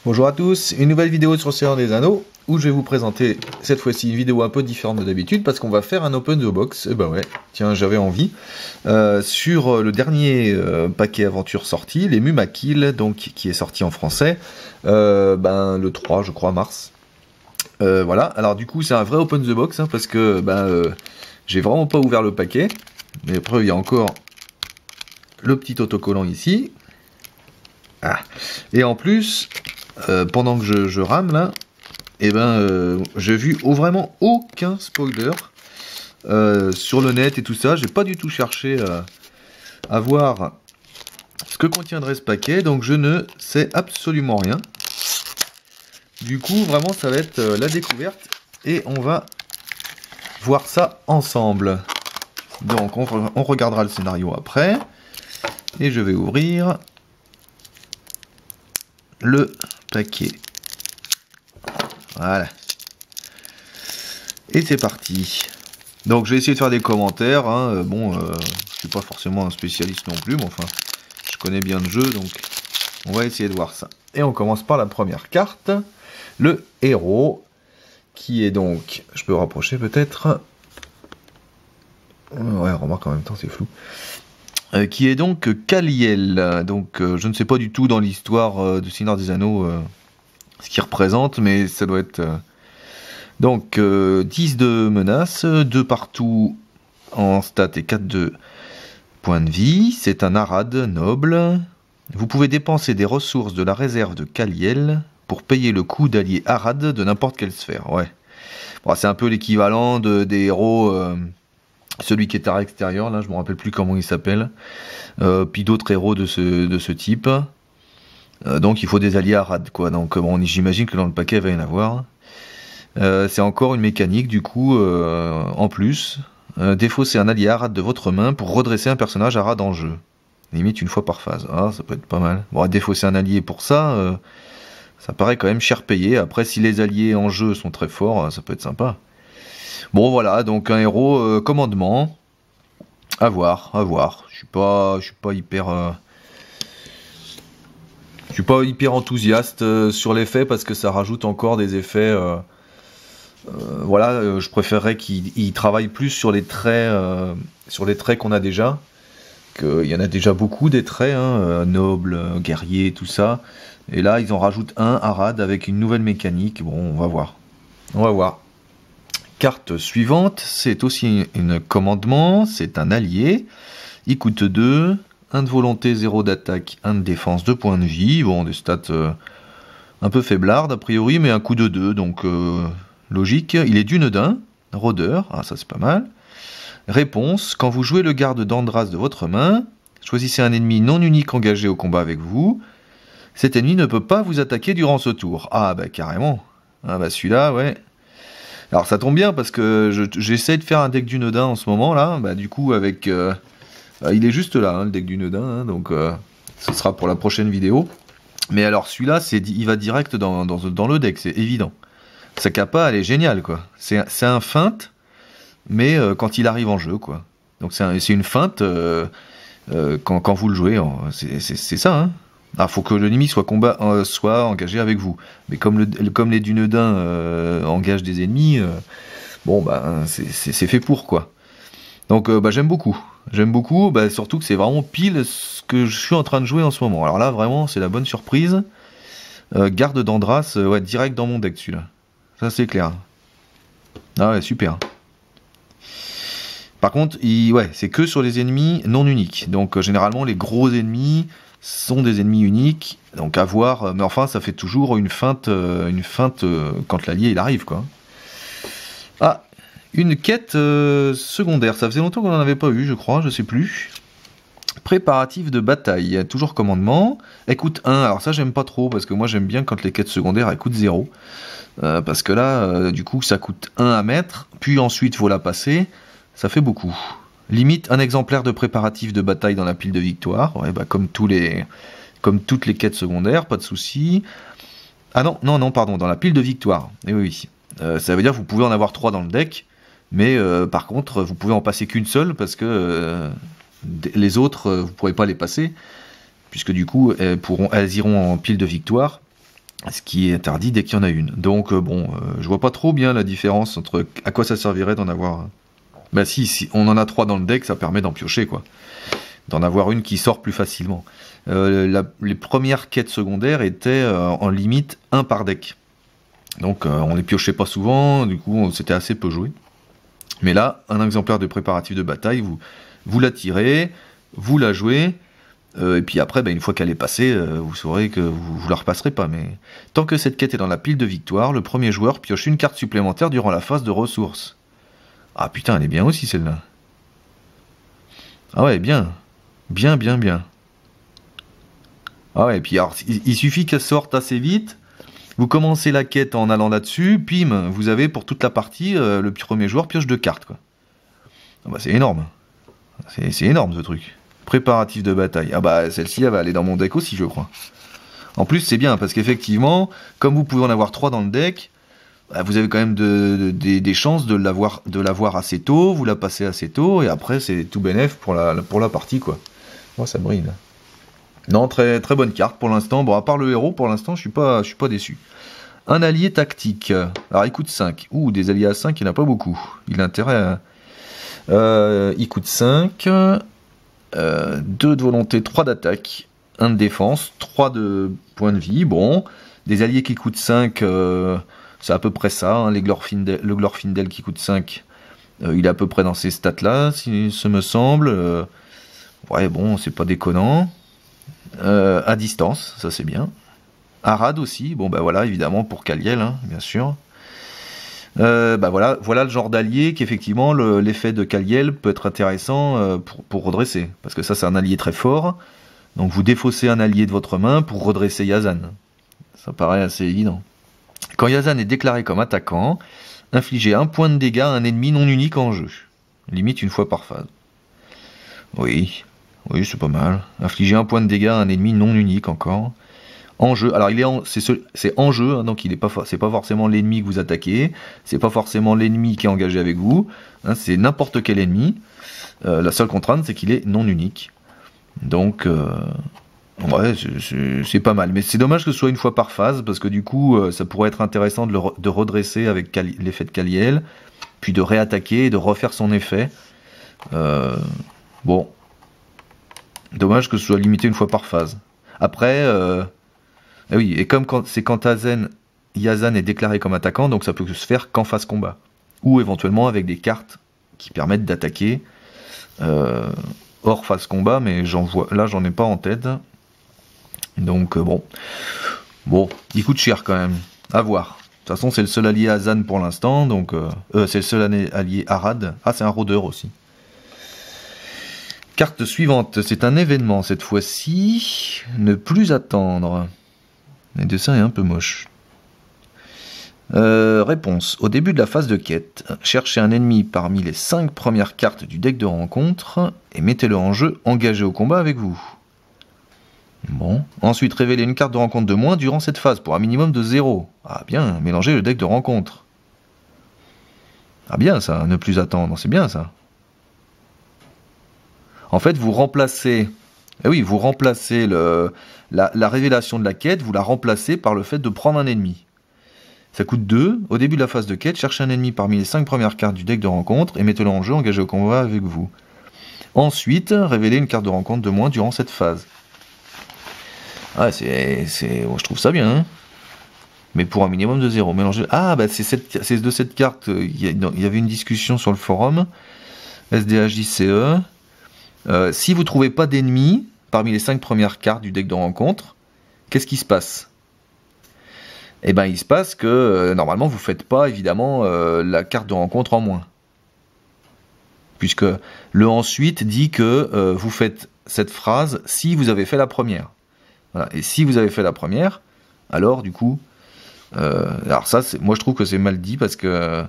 Bonjour à tous, une nouvelle vidéo sur Seigneur des Anneaux, où je vais vous présenter cette fois-ci une vidéo un peu différente de d'habitude, parce qu'on va faire un open the box, et ben ouais, tiens, j'avais envie, sur le dernier paquet aventure sorti, les Mumakil, donc qui est sorti en français, le 3, je crois, mars. Voilà, alors du coup c'est un vrai open the box, hein, parce que j'ai vraiment pas ouvert le paquet, mais après il y a encore le petit autocollant ici. Ah. Et en plus, pendant que je rame là, j'ai vu vraiment aucun spoiler sur le net et tout ça. J'ai pas du tout cherché à voir ce que contiendrait ce paquet, donc je ne sais absolument rien. Du coup, vraiment, ça va être la découverte et on va voir ça ensemble. Donc, on regardera le scénario après et je vais ouvrir le paquet. Voilà. Et c'est parti. Donc je vais essayer de faire des commentaires. Hein. Je suis pas forcément un spécialiste non plus, mais enfin, je connais bien le jeu, donc on va essayer de voir ça. Et on commence par la première carte, le héros, qui est donc, je peux rapprocher peut-être. Ouais, remarque en même temps, c'est flou. Qui est donc Kaliel. Donc je ne sais pas du tout dans l'histoire de Seigneur des Anneaux ce qu'il représente, mais ça doit être... Donc 10 de menace, 2 partout en stats et 4 de points de vie. C'est un Arad noble. Vous pouvez dépenser des ressources de la réserve de Kaliel pour payer le coût d'allié Arad de n'importe quelle sphère. Ouais. Bon, c'est un peu l'équivalent des héros... celui qui est à l'extérieur, là, je ne me rappelle plus comment il s'appelle. Puis d'autres héros de ce type. Donc il faut des alliés Arad, quoi. Donc j'imagine que dans le paquet, il va y en avoir. C'est encore une mécanique, du coup, en plus. Défausser un allié Arad de votre main pour redresser un personnage Arad en jeu. Limite une fois par phase. Ah, ça peut être pas mal. Bon, défausser un allié pour ça, ça paraît quand même cher payé. Après, si les alliés en jeu sont très forts, ça peut être sympa. Bon voilà, donc un héros commandement. À voir, à voir. Je suis pas hyper enthousiaste sur l'effet parce que ça rajoute encore des effets. Je préférerais qu'il travaille plus sur les traits qu'on a déjà. Il y en a déjà beaucoup des traits, hein, noble, guerrier, tout ça. Et là, ils en rajoutent un Arad avec une nouvelle mécanique. Bon, on va voir. On va voir. Carte suivante, c'est aussi un commandement, c'est un allié. Il coûte 2, 1 de volonté, 0 d'attaque, 1 de défense, 2 points de vie. Bon, des stats un peu faiblardes a priori, mais un coup de 2, donc logique. Il est Dunedain, rôdeur, ça c'est pas mal. Réponse, quand vous jouez le garde d'Andras de votre main, choisissez un ennemi non unique engagé au combat avec vous. Cet ennemi ne peut pas vous attaquer durant ce tour. Ah bah carrément. Ah bah celui-là, ouais. Alors ça tombe bien parce que j'essaie de faire un deck Dunedain en ce moment là, du coup avec... il est juste là, le deck Dunedain, donc ce sera pour la prochaine vidéo. Mais alors celui-là, il va direct dans le deck, c'est évident. Sa capa, elle est géniale, quoi. C'est un feinte, mais quand il arrive en jeu, quoi. Donc c'est une feinte quand vous le jouez, c'est ça, hein. Ah, faut que l'ennemi soit engagé avec vous. Mais comme les Dunedains engagent des ennemis, c'est fait pour, quoi. Donc j'aime beaucoup. J'aime beaucoup, surtout que c'est vraiment pile ce que je suis en train de jouer en ce moment. Alors là, vraiment, c'est la bonne surprise. Garde d'Andras, direct dans mon deck, celui-là. Ça, c'est clair. Ah ouais, super. Par contre, c'est que sur les ennemis non uniques. Donc généralement, les gros ennemis sont des ennemis uniques, donc à voir, mais enfin ça fait toujours une feinte quand l'allié il arrive, quoi. Ah, une quête secondaire, ça faisait longtemps qu'on n'en avait pas eu, je crois, je sais plus. Préparatif de bataille, toujours commandement, elle coûte 1, alors ça j'aime pas trop, parce que moi j'aime bien quand les quêtes secondaires elles coûtent 0, parce que là, du coup ça coûte 1 à mettre, puis ensuite faut la passer, ça fait beaucoup. Limite un exemplaire de préparatif de bataille dans la pile de victoire, comme toutes les quêtes secondaires, pas de souci. Ah non, pardon, dans la pile de victoire. Et oui. Ça veut dire que vous pouvez en avoir 3 dans le deck, mais par contre, vous pouvez en passer qu'une seule parce que les autres, vous ne pourrez pas les passer, puisque du coup, elles iront en pile de victoire. ce qui est interdit dès qu'il y en a une. Donc je vois pas trop bien la différence entre à quoi ça servirait d'en avoir. Bah si on en a 3 dans le deck, ça permet d'en piocher, quoi. D'en avoir une qui sort plus facilement. Les premières quêtes secondaires étaient en limite 1 par deck. Donc on les piochait pas souvent, du coup c'était assez peu joué. Mais là, un exemplaire de préparatif de bataille, vous la tirez, vous la jouez, et puis après, une fois qu'elle est passée, vous saurez que vous la repasserez pas. Mais tant que cette quête est dans la pile de victoire, le premier joueur pioche une carte supplémentaire durant la phase de ressources. Ah putain, elle est bien aussi celle-là. Ah ouais, bien. Bien. Ah ouais, et puis alors, il suffit qu'elle sorte assez vite. Vous commencez la quête en allant là-dessus, pim, vous avez pour toute la partie, le premier joueur pioche 2 cartes, quoi. Ah bah c'est énorme. C'est énorme ce truc. Préparatif de bataille. Ah bah celle-ci, elle va aller dans mon deck aussi, je crois. En plus, c'est bien, parce qu'effectivement, comme vous pouvez en avoir 3 dans le deck, vous avez quand même des chances de l'avoir assez tôt, vous la passez assez tôt, et après c'est tout bénef pour la partie, quoi. Moi ça brille. Non, très, très bonne carte pour l'instant. Bon, à part le héros, pour l'instant, je suis pas déçu. Un allié tactique. Alors, il coûte 5. Ouh, des alliés à 5, il n'y en a pas beaucoup. Il a intérêt à... il coûte 5. 2 de volonté, 3 d'attaque. 1 de défense, 3 de points de vie. Bon, des alliés qui coûtent 5, c'est à peu près ça. Hein. Le Glorfindel qui coûte 5, il est à peu près dans ces stats-là, si ce me semble. Ouais, bon, c'est pas déconnant. À distance, ça c'est bien. Arad aussi, bon voilà, évidemment pour Kaliel, hein, bien sûr. Voilà le genre d'allié qu'effectivement l'effet de Kaliel peut être intéressant pour redresser. Parce que ça c'est un allié très fort. Donc vous défaussez un allié de votre main pour redresser Yazan. Ça paraît assez évident. Quand Yazan est déclaré comme attaquant, infligez 1 point de dégâts à un ennemi non unique en jeu. Limite une fois par phase. Oui, c'est pas mal. Infliger 1 point de dégâts à un ennemi non unique encore. En jeu. Alors c'est en jeu, hein, donc c'est pas forcément l'ennemi que vous attaquez, c'est pas forcément l'ennemi qui est engagé avec vous, hein, c'est n'importe quel ennemi. La seule contrainte, c'est qu'il est non unique. Donc ouais, c'est pas mal. Mais c'est dommage que ce soit une fois par phase, parce que du coup, ça pourrait être intéressant de redresser avec l'effet de Kaliel, puis de réattaquer et de refaire son effet. Bon. Dommage que ce soit limité une fois par phase. Après, oui, et comme quand Yazan est déclaré comme attaquant, donc ça peut se faire qu'en phase combat. Ou éventuellement avec des cartes qui permettent d'attaquer hors phase combat, mais là j'en ai pas en tête. Donc bon, il coûte cher quand même. À voir. De toute façon, c'est le seul allié Yazan pour l'instant, donc c'est le seul allié Arad. Ah, c'est un rôdeur aussi. Carte suivante, c'est un événement cette fois-ci. Ne plus attendre. Le dessin est un peu moche. Réponse. Au début de la phase de quête, cherchez un ennemi parmi les 5 premières cartes du deck de rencontre et mettez-le en jeu engagé au combat avec vous. Bon. Ensuite, révélez une carte de rencontre de moins durant cette phase pour un minimum de 0. Ah bien, mélangez le deck de rencontre. Ah bien ça, ne plus attendre, c'est bien ça. En fait, vous remplacez la révélation de la quête, vous la remplacez par le fait de prendre un ennemi. Ça coûte 2. Au début de la phase de quête, cherchez un ennemi parmi les 5 premières cartes du deck de rencontre et mettez-le en jeu, engagé au combat avec vous. Ensuite, révélez une carte de rencontre de moins durant cette phase. Ah, je trouve ça bien, hein. Mais pour un minimum de 0. Mélanger... Ah, bah c'est de cette carte, il y avait une discussion sur le forum, SDHJCE. Si vous ne trouvez pas d'ennemis parmi les 5 premières cartes du deck de rencontre, qu'est-ce qui se passe? Eh bien, il se passe que normalement, vous ne faites pas évidemment la carte de rencontre en moins. Puisque le ensuite dit que vous faites cette phrase si vous avez fait la première. Voilà. Et si vous avez fait la première, alors du coup, alors ça, moi je trouve que c'est mal dit parce que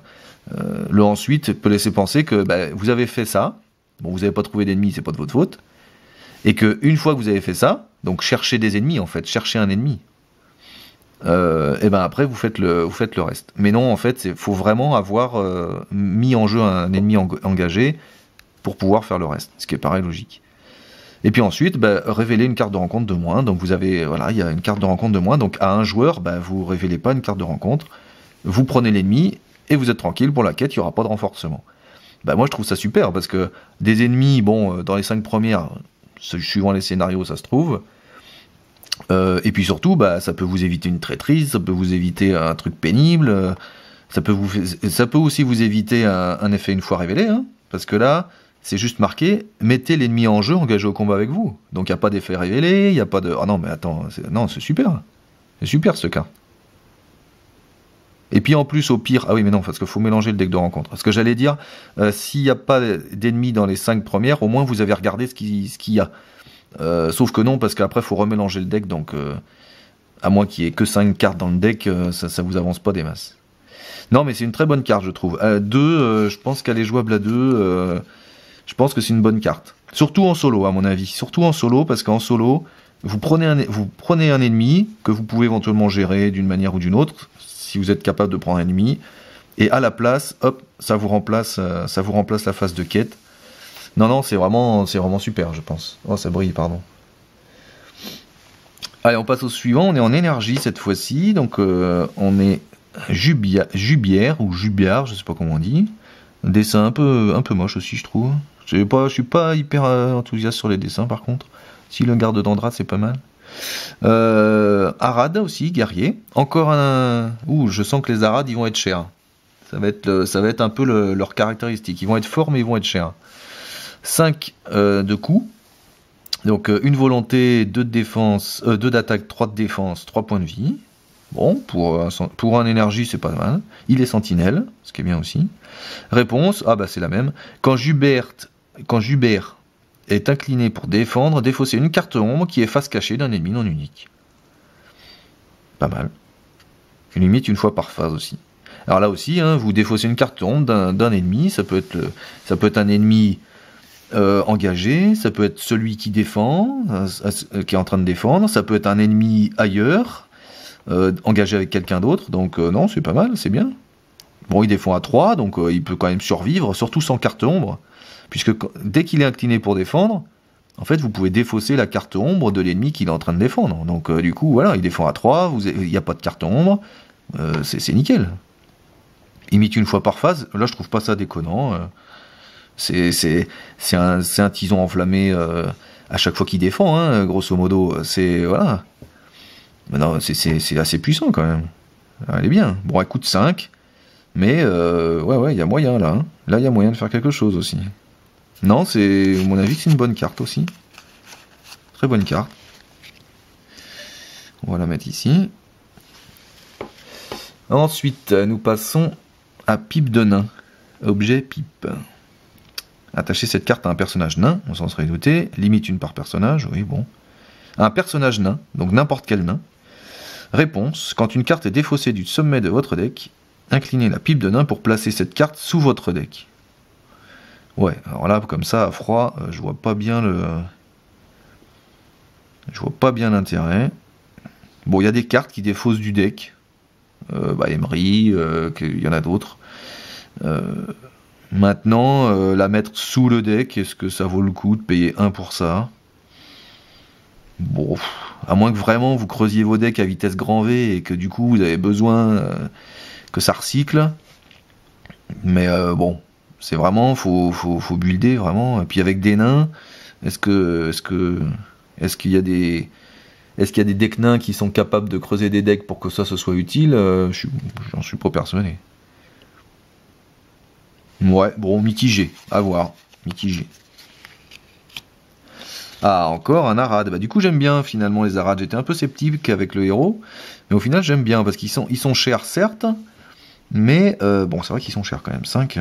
le ensuite peut laisser penser que vous avez fait ça. Bon, vous n'avez pas trouvé d'ennemis, c'est pas de votre faute. Et qu'une fois que vous avez fait ça, donc cherchez des ennemis en fait, cherchez un ennemi. Et ben après vous faites le reste. Mais non, en fait, il faut vraiment avoir mis en jeu un ennemi engagé pour pouvoir faire le reste, ce qui est pareil logique. Et puis ensuite, révéler une carte de rencontre de moins. Donc vous avez, voilà, il y a une carte de rencontre de moins. Donc à un joueur, vous révélez pas une carte de rencontre. Vous prenez l'ennemi et vous êtes tranquille pour la quête, il n'y aura pas de renforcement. Moi je trouve ça super parce que des ennemis, dans les 5 premières, suivant les scénarios, ça se trouve. Et puis surtout, ça peut vous éviter une traîtrise, ça peut vous éviter un truc pénible, ça peut aussi vous éviter un effet une fois révélé, hein, parce que là, c'est juste marqué, mettez l'ennemi en jeu, engagé au combat avec vous. Donc il n'y a pas d'effet révélé, il n'y a pas de... Ah non, mais attends, c'est super. C'est super ce cas. Et puis en plus, au pire... Ah oui, mais non, parce qu'il faut mélanger le deck de rencontre. Parce que j'allais dire, s'il n'y a pas d'ennemis dans les 5 premières, au moins vous avez regardé ce qu'il y a. Sauf que non, parce qu'après, il faut remélanger le deck, donc... à moins qu'il n'y ait que 5 cartes dans le deck, ça vous avance pas des masses. Non, mais c'est une très bonne carte, je trouve. 2, je pense qu'elle est jouable à 2... je pense que c'est une bonne carte. Surtout en solo, à mon avis. Surtout en solo, parce qu'en solo, vous prenez un ennemi que vous pouvez éventuellement gérer d'une manière ou d'une autre, si vous êtes capable de prendre un ennemi, et à la place, hop, ça vous remplace la phase de quête. Non, c'est vraiment super, je pense. Oh, ça brille, pardon. Allez, on passe au suivant. On est en énergie cette fois-ci, donc on est Jubière ou Jubiard, je sais pas comment on dit. Un dessin un peu moche aussi, je trouve. Je suis pas hyper enthousiaste sur les dessins, par contre. Si le garde d'Andrade, c'est pas mal. Arad aussi, guerrier. Encore un... je sens que les Arad, ils vont être chers. Ça va être un peu leur caractéristique. Ils vont être forts, mais ils vont être chers. 5 de coups. Donc une volonté, 2 de défense, 2 d'attaque, 3 de défense, 3 points de vie. Bon, pour un énergie, c'est pas mal. Il est sentinelle, ce qui est bien aussi. Réponse, c'est la même. Quand Jubert est incliné pour défendre, défausser une carte ombre qui est face cachée d'un ennemi non unique. Pas mal. Limite une fois par phase aussi. Alors là aussi, vous défaussez une carte ombre d'un ennemi, ça peut être un ennemi engagé, ça peut être celui qui défend, qui est en train de défendre, ça peut être un ennemi ailleurs, engagé avec quelqu'un d'autre, donc non, c'est pas mal, c'est bien. Bon, il défend à 3, donc il peut quand même survivre, surtout sans carte ombre, puisque dès qu'il est incliné pour défendre, en fait, vous pouvez défausser la carte ombre de l'ennemi qu'il est en train de défendre. Donc du coup, voilà, il défend à 3, il n'y a pas de carte ombre, c'est nickel. Imite une fois par phase, là je trouve pas ça déconnant. C'est un tison enflammé à chaque fois qu'il défend, grosso modo. C'est voilà. Non, c'est assez puissant quand même. Elle est bien. Bon, elle coûte 5, mais ouais, il y a moyen là. Là, il y a moyen de faire quelque chose aussi. Non, à mon avis, c'est une bonne carte aussi. Très bonne carte. On va la mettre ici. Ensuite, nous passons à Pipe de nain. Objet pipe. Attacher cette carte à un personnage nain, on s'en serait douté. Limite une par personnage, oui, bon. Un personnage nain, donc n'importe quel nain. Réponse, quand une carte est défaussée du sommet de votre deck, inclinez la pipe de nain pour placer cette carte sous votre deck. Ouais, alors là, comme ça, à froid, je vois pas bien l'intérêt. Bon, il y a des cartes qui défaussent du deck. Emery, il y en a d'autres. Maintenant, la mettre sous le deck, est-ce que ça vaut le coup de payer 1 pour ça? Bon, à moins que vraiment vous creusiez vos decks à vitesse grand V et que du coup vous avez besoin que ça recycle. Mais bon, c'est vraiment, faut builder vraiment. Et puis avec des nains, est-ce qu'il y a des decks nains qui sont capables de creuser des decks pour que ça se soit utile? J'en suis pas persuadé. Ouais, bon, mitigé, à voir, mitigé. Ah, encore un Arad. Du coup, j'aime bien finalement les Arads. J'étais un peu sceptique avec le héros, mais au final, j'aime bien parce qu'ils sont chers, certes, mais bon, c'est vrai qu'ils sont chers quand même, 5.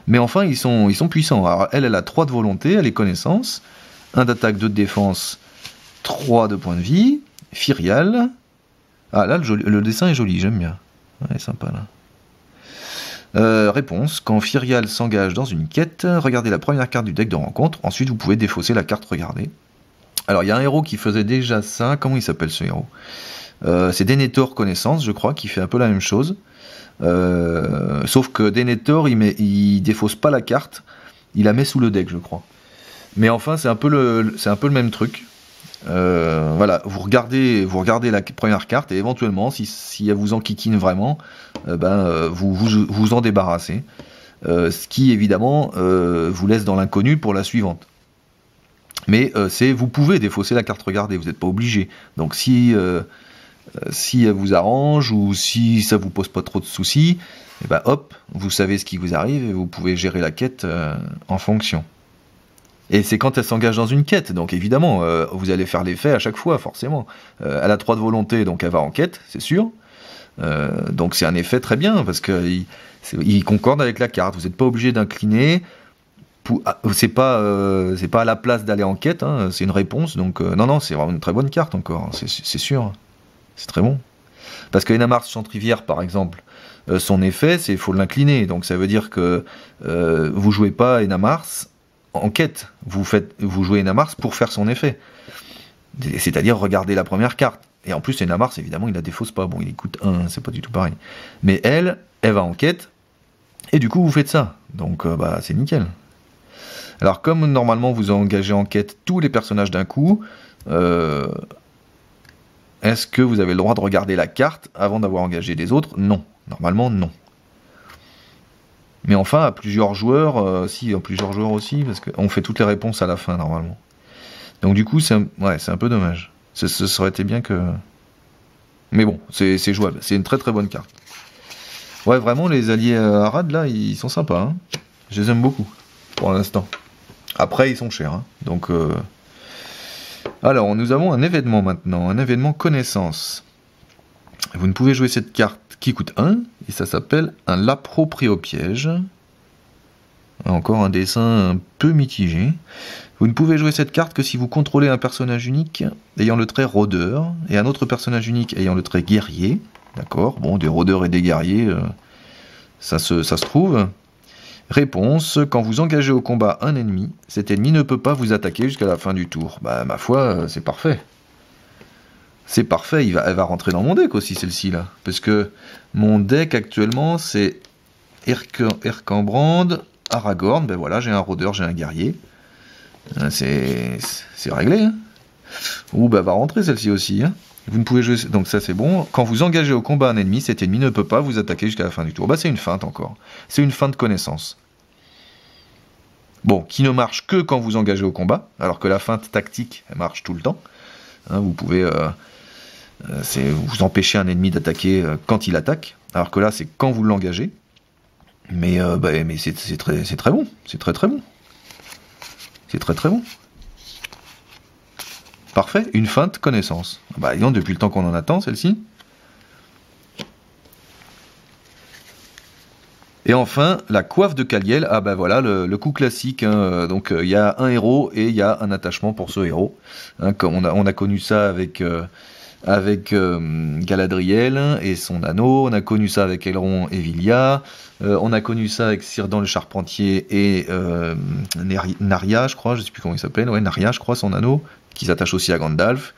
Mais enfin, ils sont puissants. Alors, elle a 3 de volonté, elle est connaissance, 1 d'attaque, 2 de défense, 3 de points de vie, Firial. Ah, là, le dessin est joli, j'aime bien. Ouais, sympa là. Réponse, quand Firial s'engage dans une quête, regardez la première carte du deck de rencontre, ensuite vous pouvez défausser la carte regardée. Alors il y a un héros qui faisait déjà ça, comment il s'appelle ce héros? C'est Denethor Connaissance, je crois, qui fait un peu la même chose. Sauf que Denethor, il défausse pas la carte, il la met sous le deck, je crois. Mais enfin, c'est un peu le même truc. Voilà, vous regardez la première carte et éventuellement, si elle vous enquiquine vraiment, vous en débarrassez. Ce qui évidemment vous laisse dans l'inconnu pour la suivante. Mais vous pouvez défausser la carte regardée, vous n'êtes pas obligé. Donc si elle vous arrange ou si ça vous pose pas trop de soucis, et ben hop, vous savez ce qui vous arrive et vous pouvez gérer la quête en fonction. Et c'est quand elle s'engage dans une quête, donc évidemment, vous allez faire l'effet à chaque fois, forcément. Elle a 3 de volonté, donc elle va en quête, c'est sûr. Donc c'est un effet très bien, parce qu'il concorde avec la carte. Vous n'êtes pas obligé d'incliner. C'est pas à la place d'aller en quête, hein, c'est une réponse. Donc non, c'est vraiment une très bonne carte encore, c'est sûr. C'est très bon. Parce que Enamars Chantrivière, par exemple, son effet, c'est qu'il faut l'incliner. Donc ça veut dire que vous jouez pas Enamars en quête, vous jouez Enamars pour faire son effet. C'est-à-dire regarder la première carte. Et en plus, Enamars, évidemment, il la défausse pas. Bon, il coûte 1, c'est pas du tout pareil. Mais elle va en quête, et du coup, vous faites ça. Donc, c'est nickel. Alors, comme normalement, vous engagez en quête tous les personnages d'un coup, est-ce que vous avez le droit de regarder la carte avant d'avoir engagé les autres? Non. Normalement, non. Mais enfin, à plusieurs joueurs, à plusieurs joueurs aussi, parce qu'on fait toutes les réponses à la fin, normalement. Donc du coup, c'est un peu dommage. Ça aurait été bien que... Mais bon, c'est jouable. C'est une très très bonne carte. Ouais, vraiment, les alliés Arad, là, ils sont sympas. Hein. Je les aime beaucoup, pour l'instant. Après, ils sont chers. Hein. Donc... Alors, nous avons un événement maintenant. Un événement connaissance. Vous ne pouvez jouer cette carte qui coûte 1, et ça s'appelle un Lapro pris au piège. Encore un dessin un peu mitigé. Vous ne pouvez jouer cette carte que si vous contrôlez un personnage unique ayant le trait rôdeur, et un autre personnage unique ayant le trait guerrier. D'accord, bon, des rôdeurs et des guerriers, ça se trouve. Réponse, quand vous engagez au combat un ennemi, cet ennemi ne peut pas vous attaquer jusqu'à la fin du tour. Bah, ma foi, c'est parfait. C'est parfait, elle va rentrer dans mon deck aussi, celle-ci, là. Parce que mon deck, actuellement, c'est Erkenbrand, Aragorn, ben voilà, j'ai un rôdeur, j'ai un guerrier. C'est réglé, hein. Ouh, bah, va rentrer celle-ci aussi, hein. Vous ne pouvez jouer... Donc ça, c'est bon. Quand vous engagez au combat un ennemi, cet ennemi ne peut pas vous attaquer jusqu'à la fin du tour. Bah, c'est une feinte, encore. C'est une feinte de connaissance. Bon, qui ne marche que quand vous engagez au combat, alors que la feinte tactique, elle marche tout le temps. Hein, vous pouvez... vous empêchez un ennemi d'attaquer quand il attaque, alors que là c'est quand vous l'engagez. Mais c'est très bon, c'est très très bon. C'est très très bon. Parfait, une feinte connaissance. Bah disons, depuis le temps qu'on en attend celle-ci. Et enfin, la coiffe de Kaliel. Ah bah voilà, le coup classique. Hein. Donc il y a un héros et il y a un attachement pour ce héros. Hein, comme on a connu ça avec Galadriel et son anneau, on a connu ça avec Elrond et Vilya, on a connu ça avec Círdan le Charpentier et Narya, je crois, je sais plus comment il s'appelle, ouais, Narya, je crois, son anneau, qui s'attache aussi à Gandalf.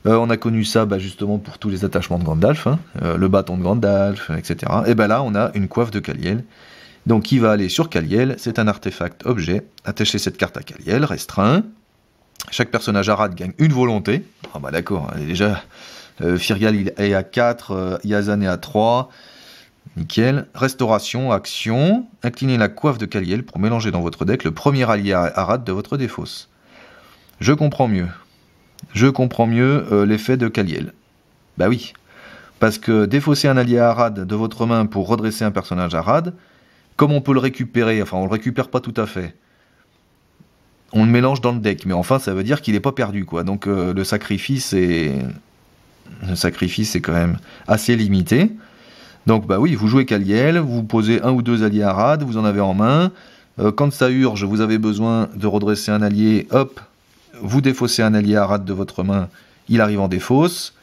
On a connu ça justement pour tous les attachements de Gandalf, hein, le bâton de Gandalf, etc. Et ben là, on a une coiffe de Kaliel. Donc, qui va aller sur Kaliel, c'est un artefact objet. Attachez cette carte à Kaliel, restreint. Chaque personnage Arad gagne une volonté. Ah bah d'accord, déjà, Firgal il est à 4, Yazan est à 3. Nickel. Restauration, action. Inclinez la coiffe de Kaliel pour mélanger dans votre deck le premier allié Arad de votre défausse. Je comprends mieux. L'effet de Kaliel. Bah oui. Parce que défausser un allié Arad de votre main pour redresser un personnage Arad, comme on peut le récupérer, enfin on le récupère pas tout à fait, on le mélange dans le deck, mais enfin ça veut dire qu'il n'est pas perdu, quoi. Donc le sacrifice est quand même assez limité. Donc bah oui, vous jouez Kaliel, vous posez un ou deux alliés Arad, vous en avez en main. Quand ça urge, vous avez besoin de redresser un allié, hop, vous défaussez un allié Arad de votre main, il arrive en défausse.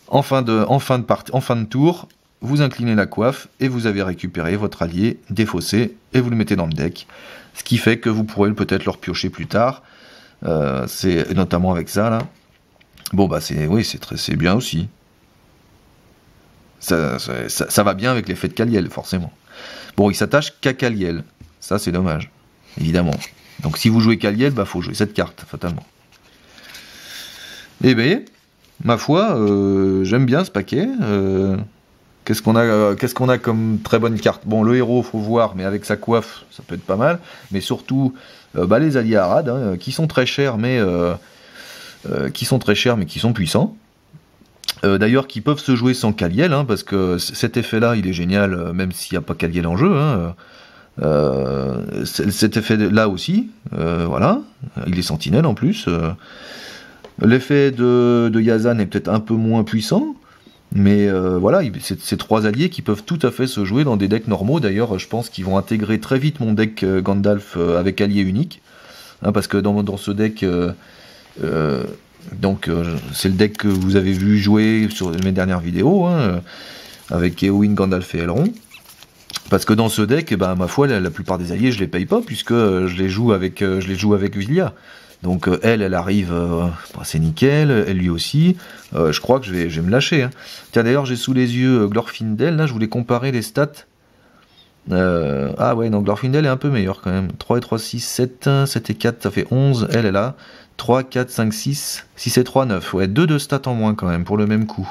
En fin de tour, vous inclinez la coiffe et vous avez récupéré votre allié défaussé et vous le mettez dans le deck. Ce qui fait que vous pourrez peut-être le repiocher plus tard. C'est notamment avec ça là. Bon bah c'est bien aussi. Ça va bien avec l'effet de Kaliel, forcément. Bon, il s'attache qu'à Kaliel. Ça c'est dommage, évidemment. Donc si vous jouez Kaliel, bah faut jouer cette carte, fatalement. Eh bien, ma foi, j'aime bien ce paquet. Qu'est-ce qu'on a comme très bonne carte? Bon, le héros, faut voir, mais avec sa coiffe, ça peut être pas mal. Mais surtout, les alliés Arad, hein, qui sont très chers, mais qui sont puissants. D'ailleurs, qui peuvent se jouer sans Kaliel, hein, parce que cet effet-là, il est génial, même s'il n'y a pas Kaliel en jeu. Hein, cet effet-là aussi, voilà, il est sentinelle en plus. L'effet de Yazan est peut-être un peu moins puissant, mais voilà, c'est 3 alliés qui peuvent tout à fait se jouer dans des decks normaux. D'ailleurs, je pense qu'ils vont intégrer très vite mon deck Gandalf avec allié unique, hein, parce que dans ce deck, c'est le deck que vous avez vu jouer sur mes dernières vidéos, hein, avec Éowyn, Gandalf et Elrond. Parce que dans ce deck, ma foi, la plupart des alliés, je les paye pas, puisque je les joue avec Villia. Donc elle arrive, c'est nickel, elle lui aussi. Je crois que je vais me lâcher. Hein. Tiens, d'ailleurs, j'ai sous les yeux Glorfindel, là, je voulais comparer les stats. Ah ouais, non, Glorfindel est un peu meilleur quand même. 3 et 3, 6, 7, 7 et 4, ça fait 11. Elle est là. 3, 4, 5, 6, 6 et 3, 9. Ouais, 2 de stats en moins quand même, pour le même coup.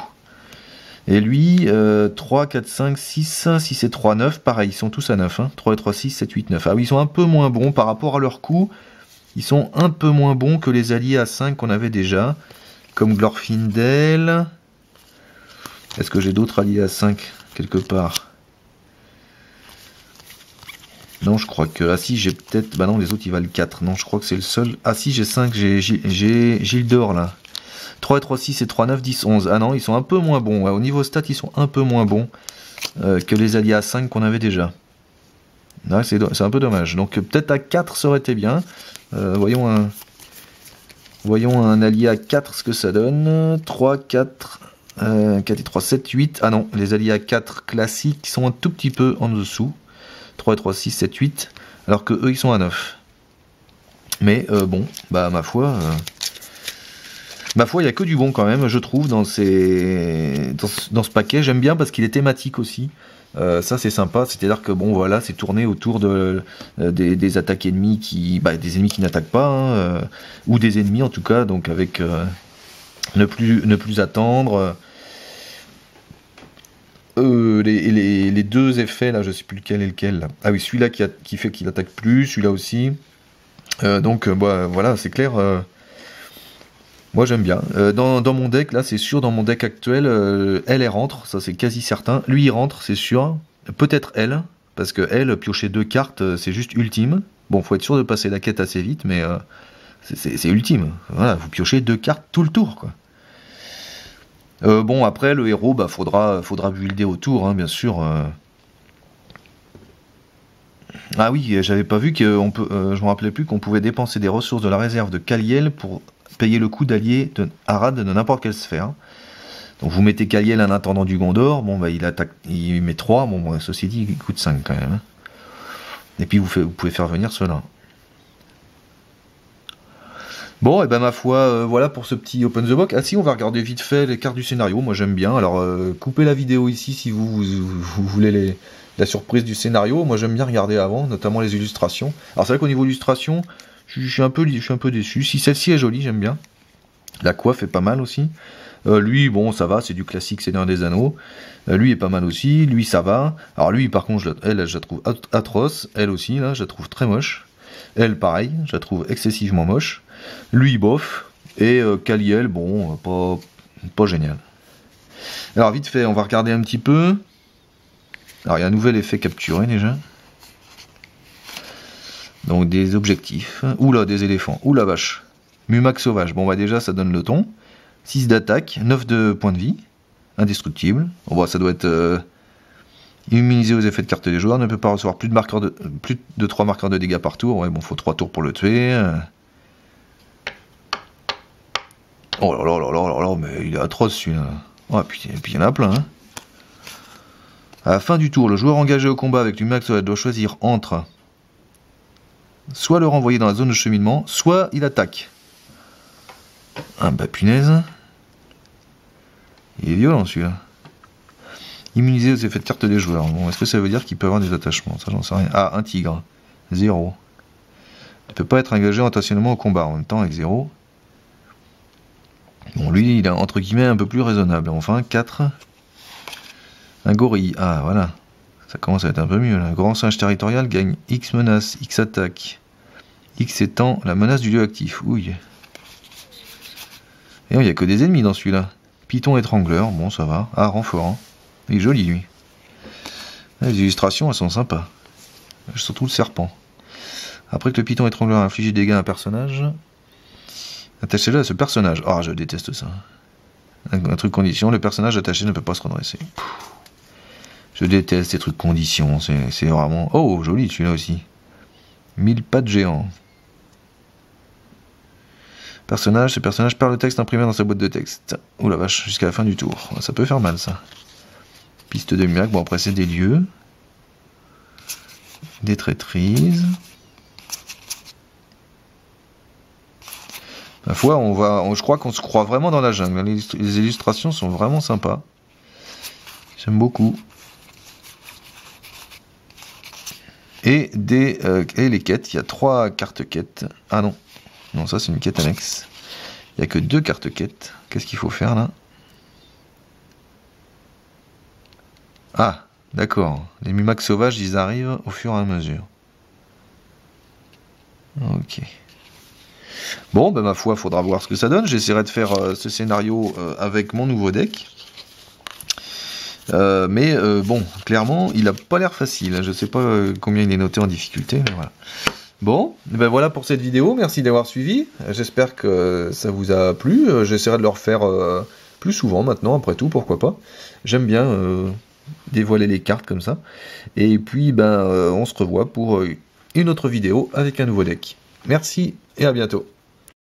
Et lui, 3, 4, 5, 6, 6 et 3, 9. Pareil, ils sont tous à 9. Hein. 3 et 3, 6, 7, 8, 9. Ah oui, ils sont un peu moins bons par rapport à leur coup. Ils sont un peu moins bons que les alliés à 5 qu'on avait déjà. Comme Glorfindel. Est-ce que j'ai d'autres alliés à 5 quelque part? Non, je crois que... Ah si, j'ai peut-être... Bah non, les autres, ils valent 4. Non, je crois que c'est le seul... Ah si, j'ai 5, j'ai Gildor, là. 3 et 3, 6 et 3, 9, 10, 11. Ah non, ils sont un peu moins bons. Ouais, au niveau stat, ils sont un peu moins bons que les alliés à 5 qu'on avait déjà. Ouais, c'est un peu dommage. Donc peut-être à 4, ça aurait été bien. Voyons un allié à 4, ce que ça donne. 3, 4... 4 et 3, 7, 8. Ah non, les alliés à 4 classiques sont un tout petit peu en dessous. 3 et 3, 6, 7, 8. Alors que eux, ils sont à 9. Mais bon, ma foi, il n'y a que du bon quand même, je trouve, dans ce paquet. J'aime bien parce qu'il est thématique aussi. Ça, c'est sympa. C'est-à-dire que, bon, voilà, c'est tourné autour des attaques ennemies des ennemis qui n'attaquent pas, hein, ou des ennemis en tout cas, donc avec ne plus attendre. Les 2 effets, là, je sais plus lequel est lequel. Là. Ah oui, celui-là qui fait qu'il attaque plus, celui-là aussi. Voilà, c'est clair. Moi, j'aime bien. Dans mon deck, là, c'est sûr, dans mon deck actuel, elle rentre, ça c'est quasi certain. Lui, il rentre, c'est sûr. Peut-être elle, parce que elle, piocher 2 cartes, c'est juste ultime. Bon, faut être sûr de passer la quête assez vite, mais c'est ultime. Voilà, vous piochez 2 cartes tout le tour, quoi. Bon, après, le héros, faudra builder autour, hein, bien sûr. Ah oui, j'avais pas vu je me rappelais plus qu'on pouvait dépenser des ressources de la réserve de Kaliel pour payer le coût d'allié de Arad de n'importe quelle sphère. Donc vous mettez Kaliel, un intendant du Gondor, bon il attaque, il met 3, bon ceci dit il coûte 5 quand même. Hein. Et puis vous pouvez faire venir cela. Bon, et ma foi, voilà pour ce petit Open the Box. Ah si, on va regarder vite fait les cartes du scénario, moi j'aime bien. Alors, coupez la vidéo ici si vous voulez la surprise du scénario. Moi j'aime bien regarder avant, notamment les illustrations. Alors c'est vrai qu'au niveau illustration, je suis un peu déçu. Si celle-ci est jolie, j'aime bien. La coiffe est pas mal aussi. Lui, bon, ça va, c'est du classique Seigneur des Anneaux. Lui est pas mal aussi, lui ça va. Alors lui, par contre, elle, je la trouve atroce. Elle aussi, là, je la trouve très moche. Elle, pareil, je la trouve excessivement moche. Lui, bof. Et Kaliel, bon, pas génial. Alors, vite fait, on va regarder un petit peu. Alors, il y a un nouvel effet capturé, déjà. Donc, des objectifs. Oula, des éléphants. Oula, vache. Mumac sauvage. Bon, déjà, ça donne le ton. 6 d'attaque, 9 de points de vie. Indestructible. Bon, ça doit être... immunisé aux effets de carte des joueurs. Ne peut pas recevoir plus de 3 marqueurs de dégâts par tour. Ouais, bon, faut 3 tours pour le tuer. Oh là là là là là là, mais il est atroce celui-là. Oh, et puis il y en a plein. Hein. À la fin du tour, le joueur engagé au combat avec Mumac sauvage doit choisir entre soit le renvoyer dans la zone de cheminement, soit il attaque. Ah punaise. Il est violent celui-là. Immunisé aux effets de carte des joueurs. Bon, est-ce que ça veut dire qu'il peut avoir des attachements? Ça, j'en sais rien. Ah, un tigre. 0. Il peut pas être engagé intentionnellement au combat, en même temps avec 0. Bon, lui, il est entre guillemets un peu plus raisonnable. Enfin, 4. Un gorille. Ah, voilà. Ça commence à être un peu mieux, là. Grand singe territorial gagne X menaces, X attaques. X étant la menace du lieu actif. Ouille. Et il n'y a que des ennemis dans celui-là. Python étrangleur, bon, ça va. Ah, renfort. Hein. Il est joli, lui. Les illustrations, elles sont sympas. Surtout le serpent. Après que le python étrangleur a infligé des dégâts à un personnage, attachez-le à ce personnage. Ah, je déteste ça. Un truc condition, le personnage attaché ne peut pas se redresser. Je déteste ces trucs conditions, c'est vraiment... Oh, joli celui-là aussi. 1000 pattes géants. Personnage, ce personnage perd le texte imprimé dans sa boîte de texte. Ouh la vache, jusqu'à la fin du tour. Ça peut faire mal, ça. Piste de miracle, bon après c'est des lieux. Des traîtrises. Ma foi, je crois qu'on se croit vraiment dans la jungle. Les illustrations sont vraiment sympas. J'aime beaucoup. Et les quêtes, il y a 3 cartes quêtes. Ah non, non ça c'est une quête annexe. Il n'y a que 2 cartes quêtes. Qu'est-ce qu'il faut faire là? Ah, d'accord. Les Mumacs sauvages, ils arrivent au fur et à mesure. Ok. Bon, ben ma foi, faudra voir ce que ça donne. J'essaierai de faire ce scénario avec mon nouveau deck. Mais bon, clairement, il a pas l'air facile. Je sais pas combien il est noté en difficulté, mais voilà. Bon, ben voilà pour cette vidéo. Merci d'avoir suivi. J'espère que ça vous a plu. J'essaierai de le refaire plus souvent maintenant, après tout, pourquoi pas. J'aime bien dévoiler les cartes comme ça. Et puis, ben, on se revoit pour une autre vidéo avec un nouveau deck. Merci et à bientôt.